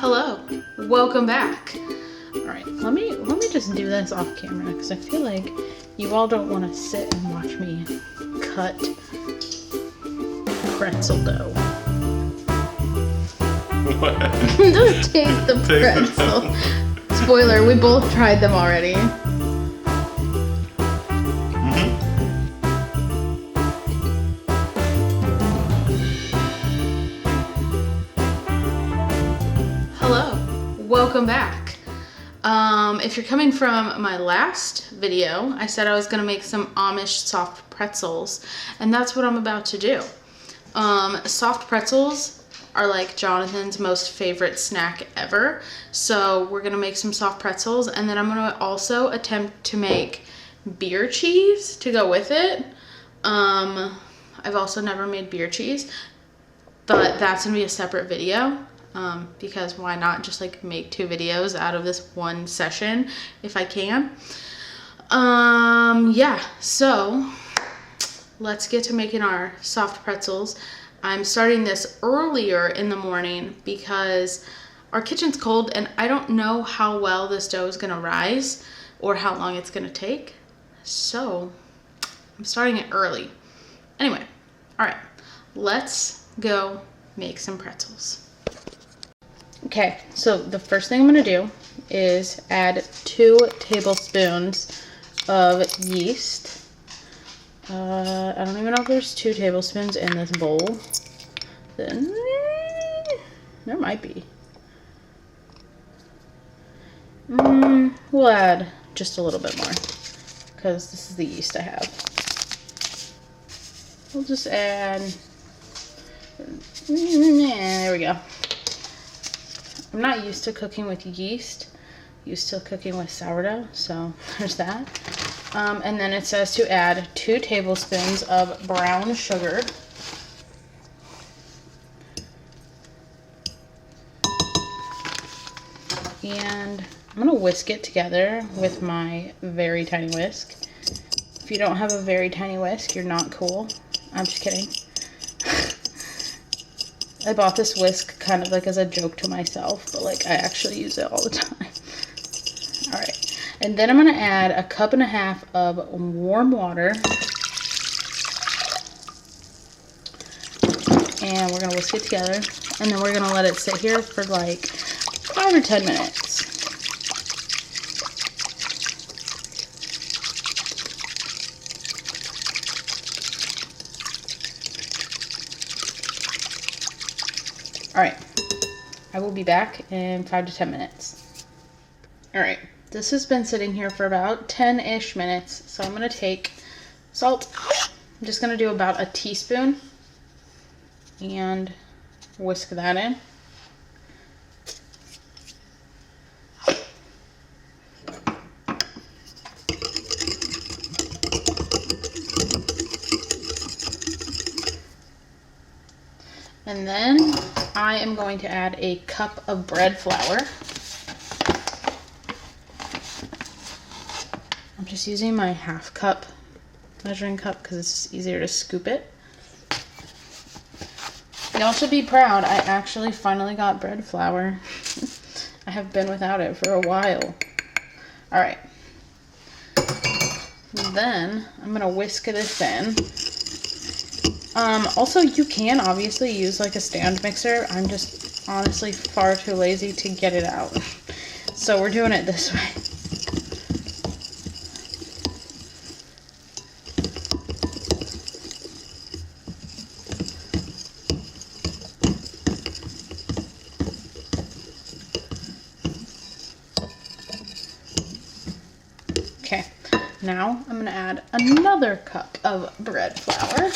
Hello, welcome back. All right, let me just do this off camera because I feel like you all don't want to sit and watch me cut pretzel dough. What? Just taste the pretzel. Spoiler, we both tried them already. Hello, welcome back. If you're coming from my last video, I said I was gonna make some Amish soft pretzels, and that's what I'm about to do. Soft pretzels are like Jonathan's most favorite snack ever, so we're gonna make some soft pretzels, and then I'm gonna also attempt to make beer cheese to go with it. I've also never made beer cheese, but that's gonna be a separate video. Because why not just like make 2 videos out of this one session if I can. Yeah, so let's get to making our soft pretzels. I'm starting this earlier in the morning because our kitchen's cold and I don't know how well this dough is gonna rise or how long it's gonna take. So I'm starting it early. Anyway, all right, let's go make some pretzels. Okay, so the first thing I'm going to do is add 2 tablespoons of yeast. I don't even know if there's 2 tablespoons in this bowl. Then there might be. We'll add just a little bit more because this is the yeast I have. We'll just add, there we go. I'm not used to cooking with yeast, used to cooking with sourdough, so there's that. And then it says to add 2 tablespoons of brown sugar. And I'm gonna whisk it together with my very tiny whisk. If you don't have a very tiny whisk, you're not cool. I'm just kidding. I bought this whisk kind of like as a joke to myself, but like I actually use it all the time. All right, and then I'm gonna add 1.5 cups of warm water. And we're gonna whisk it together. And then we're gonna let it sit here for like 5 or 10 minutes. All right, I will be back in 5 to 10 minutes. All right, this has been sitting here for about 10-ish minutes. So I'm gonna take salt. I'm just gonna do about a teaspoon and whisk that in. And then I am going to add 1 cup of bread flour. I'm just using my 1/2 cup measuring cup because it's just easier to scoop it. Y'all should be proud. I actually finally got bread flour. I have been without it for a while. All right. Then I'm going to whisk this in. Also, you can obviously use like a stand mixer. I'm just honestly far too lazy to get it out. So we're doing it this way. Okay, now I'm gonna add another cup of bread flour.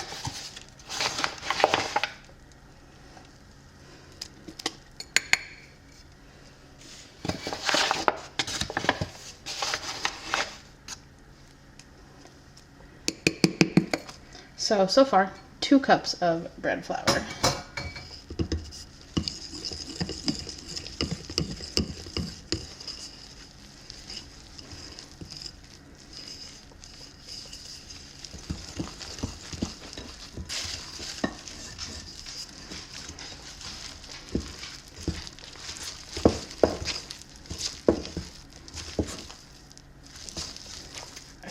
So far, 2 cups of bread flour.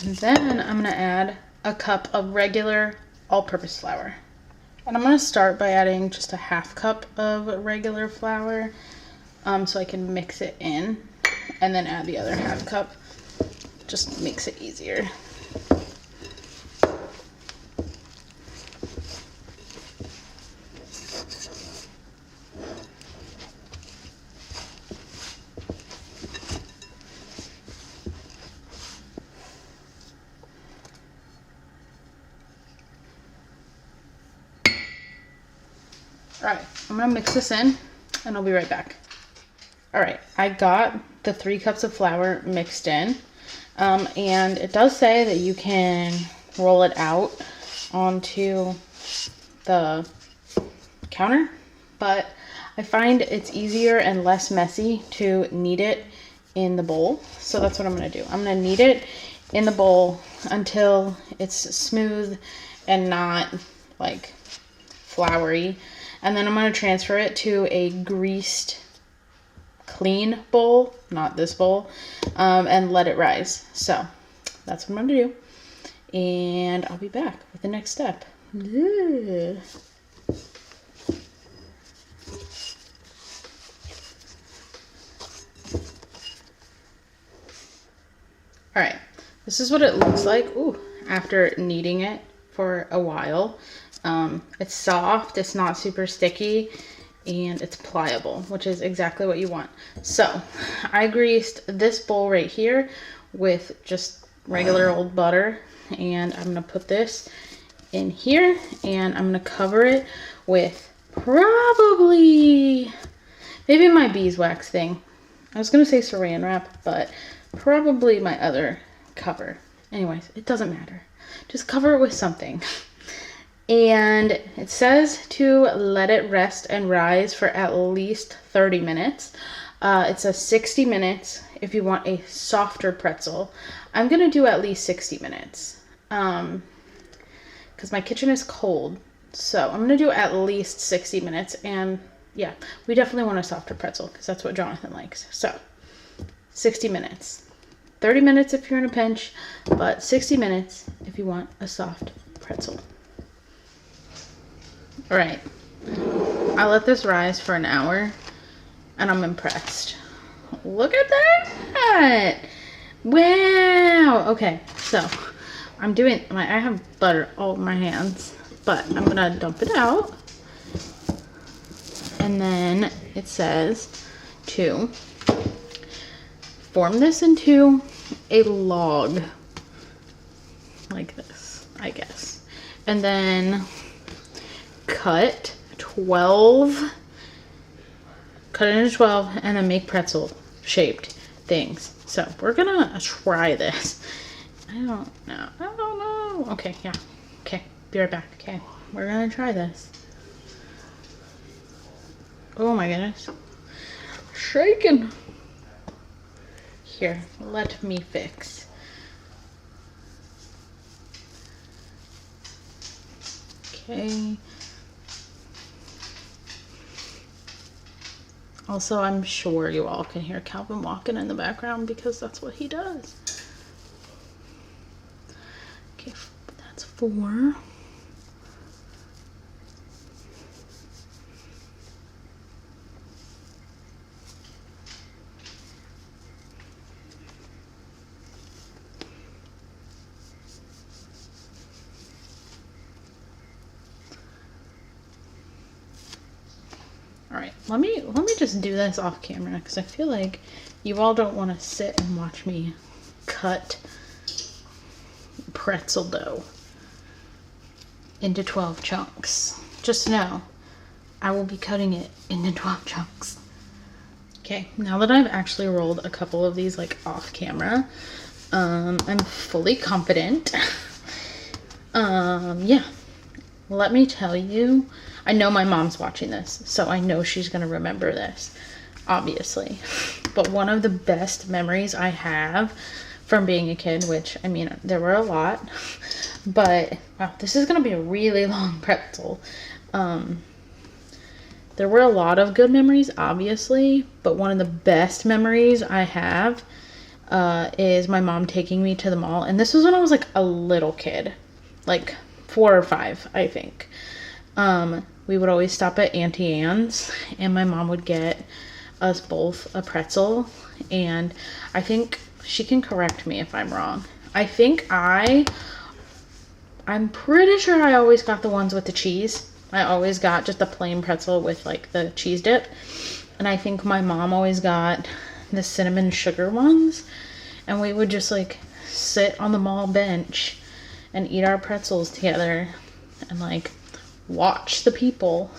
And then I'm gonna add a cup of regular all-purpose flour. And I'm gonna start by adding just a half cup of regular flour so I can mix it in, and then add the other half cup. Just makes it easier. All right, I'm gonna mix this in and I'll be right back. All right, I got the 3 cups of flour mixed in. And it does say that you can roll it out onto the counter, but I find it's easier and less messy to knead it in the bowl. So that's what I'm gonna do. I'm gonna knead it in the bowl until it's smooth and not like floury. And then I'm gonna transfer it to a greased, clean bowl, not this bowl, and let it rise. So that's what I'm gonna do, and I'll be back with the next step. Ugh. All right, this is what it looks like after kneading it for a while. It's soft, it's not super sticky, and it's pliable, which is exactly what you want. So I greased this bowl right here with just regular old butter, and I'm gonna put this in here, and I'm gonna cover it with probably maybe my beeswax thing. I was gonna say saran wrap, but probably my other cover. Anyways, it doesn't matter. Just cover it with something. And it says to let it rest and rise for at least 30 minutes. It says 60 minutes if you want a softer pretzel. I'm gonna do at least 60 minutes because my kitchen is cold. So I'm gonna do at least 60 minutes, and yeah, we definitely want a softer pretzel because that's what Jonathan likes. So 60 minutes. 30 minutes if you're in a pinch, but 60 minutes if you want a soft pretzel. All right, I let this rise for an hour, and I'm impressed. Look at that! Wow. Okay, so I'm doing I have butter all over my hands, but I'm gonna dump it out, and then it says to form this into a log like this, I guess, and then cut it into 12, and then make pretzel shaped things. So we're gonna try this. I don't know. Okay, yeah. Okay, be right back. Okay, we're gonna try this. Oh my goodness. Shaking. Here, let me fix. Okay. Also, I'm sure you all can hear Calvin walking in the background because that's what he does. Okay, that's 4. All right, let me just do this off camera because I feel like you all don't want to sit and watch me cut pretzel dough into 12 chunks. Just know, I will be cutting it into 12 chunks. Okay, now that I've actually rolled a couple of these like off camera, I'm fully confident. Yeah, let me tell you, I know my mom's watching this, so I know she's gonna remember this, obviously. But one of the best memories I have from being a kid, which, I mean, there were a lot, but wow, this is gonna be a really long pretzel. There were a lot of good memories, obviously, but one of the best memories I have is my mom taking me to the mall. And this was when I was like a little kid, like 4 or 5, I think. We would always stop at Auntie Annes, and my mom would get us both a pretzel. And I think she can correct me if I'm wrong. I think I'm pretty sure I always got the ones with the cheese. I always got just a plain pretzel with like the cheese dip. And I think my mom always got the cinnamon sugar ones. And we would just like sit on the mall bench and eat our pretzels together and like watch the people.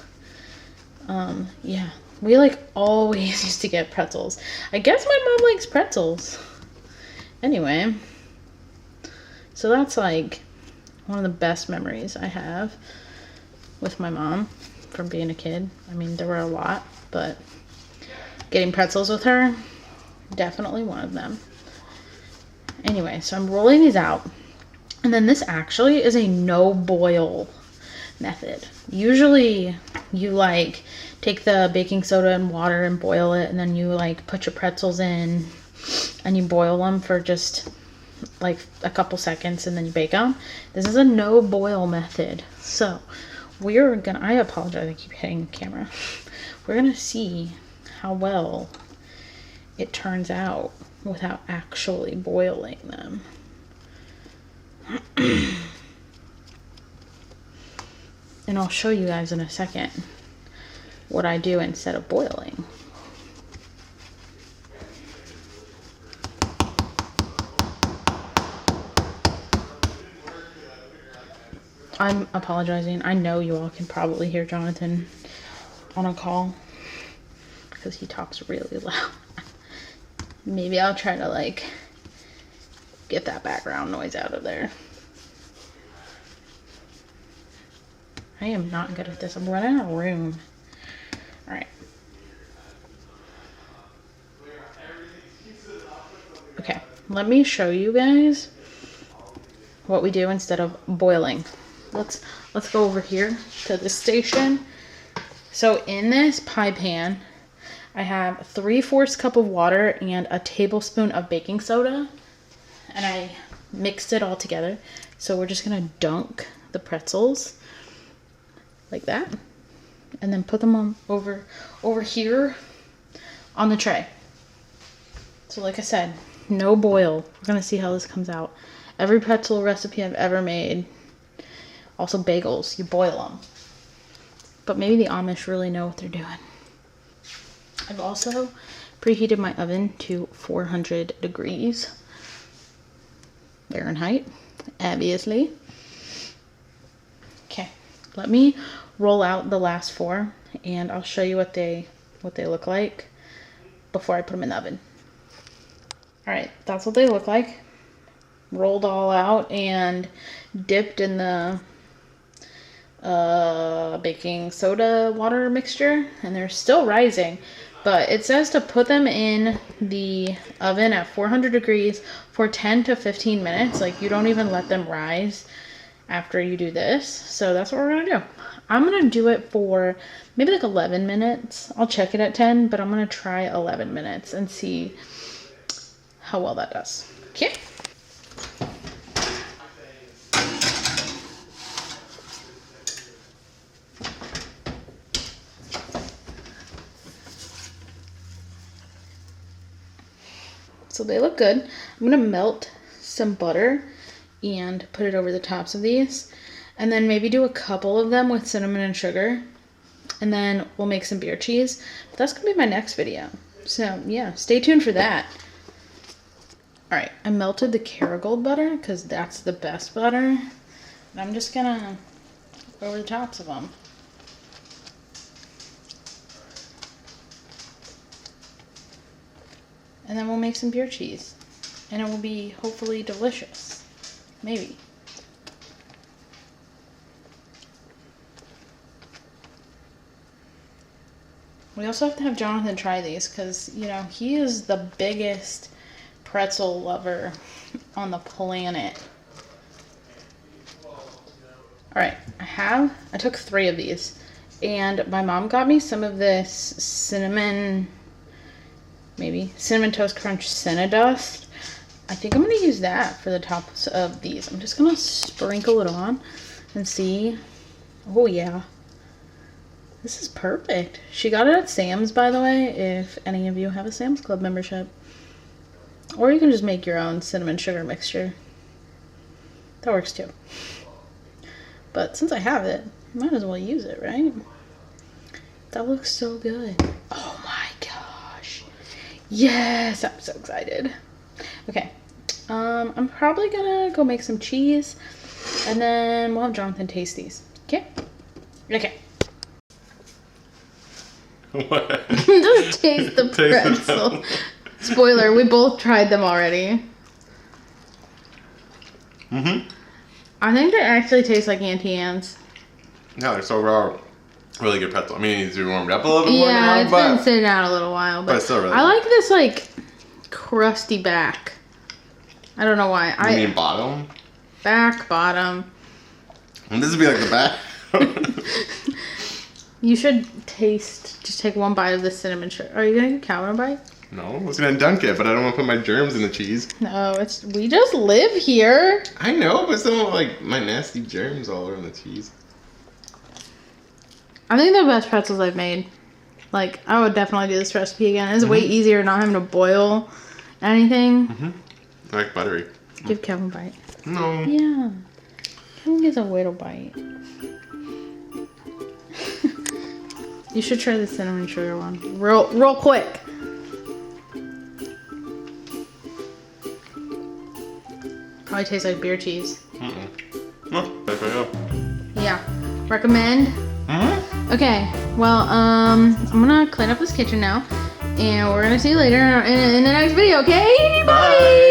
Yeah, we like always used to get pretzels. I guess my mom likes pretzels. Anyway, so that's like one of the best memories I have with my mom from being a kid. I mean, there were a lot, but getting pretzels with her, definitely one of them. Anyway, so I'm rolling these out. And then this actually is a no boil method. Usually you like take the baking soda and water and boil it, and then you like put your pretzels in and you boil them for just like a couple seconds and then you bake them. This is a no boil method. So we're gonna, I apologize, I keep hitting the camera. We're gonna see how well it turns out without actually boiling them. And I'll show you guys in a second what I do instead of boiling. I'm apologizing. I know you all can probably hear Jonathan on a call because he talks really loud. Maybe I'll try to like get that background noise out of there. I am not good at this. I'm running out of room. All right. Okay, let me show you guys what we do instead of boiling. Let's go over here to the station. So in this pie pan, I have 3/4 cup of water and a tablespoon of baking soda, and I mixed it all together. So we're just gonna dunk the pretzels like that, and then put them on over here on the tray. So like I said, no boil. We're gonna see how this comes out. Every pretzel recipe I've ever made, also bagels, you boil them. But maybe the Amish really know what they're doing. I've also preheated my oven to 400 degrees Fahrenheit, obviously. Okay, let me roll out the last 4 and I'll show you what they look like before I put them in the oven. All right, that's what they look like. Rolled all out and dipped in the baking soda water mixture, and they're still rising, but it says to put them in the oven at 400 degrees for 10 to 15 minutes. Like, you don't even let them rise after you do this. So that's what we're gonna do. I'm gonna do it for maybe like 11 minutes. I'll check it at 10, but I'm gonna try 11 minutes and see how well that does. Okay. So they look good. I'm gonna melt some butter and put it over the tops of these, and then maybe do a couple of them with cinnamon and sugar, and then we'll make some beer cheese. But that's gonna be my next video. So yeah, stay tuned for that. All right, I melted the Kerrygold butter because that's the best butter, and I'm just gonna go over the tops of them. And then we'll make some beer cheese. And it will be hopefully delicious. Maybe. We also have to have Jonathan try these because, you know, he is the biggest pretzel lover on the planet. Alright, I took 3 of these. And my mom got me some of this cinnamon toast crunch Cinnadust. I think I'm gonna use that for the tops of these. I'm just gonna sprinkle it on and see. Oh yeah. This is perfect. She got it at Sam's, by the way, if any of you have a Sam's Club membership. Or you can just make your own cinnamon sugar mixture. That works too. But since I have it, I might as well use it, right? That looks so good. Oh my gosh. Yes, I'm so excited. Okay. I'm probably gonna go make some cheese and then we'll have Jonathan taste these. Okay? Okay. What? Just taste the pretzel. Spoiler, we both tried them already. Mm-hmm. I think they actually taste like Auntie Annes. Yeah, they're so raw. Really good pretzel. I mean, it needs to be warmed up a little bit more now, Yeah, it's been sitting out a little while, but it's still really I like this like crusty back. I don't know why. You mean bottom? Back, bottom. And this would be like the back. You should just take one bite of the cinnamon sugar. Are you gonna give Calvin a bite? No, I was gonna dunk it, but I don't want to put my germs in the cheese. No, we just live here. I know, but still like my nasty germs all over the cheese. I think they're the best pretzels I've made. Like, I would definitely do this recipe again. It's way easier not having to boil anything. I like buttery. Give Calvin a bite. No. Yeah. Calvin gets a little bite. You should try the cinnamon sugar one. Real quick. Probably tastes like beer cheese. No, there we go. Yeah. Recommend? Okay. Well, I'm gonna clean up this kitchen now. And we're gonna see you later in the next video, okay? Bye!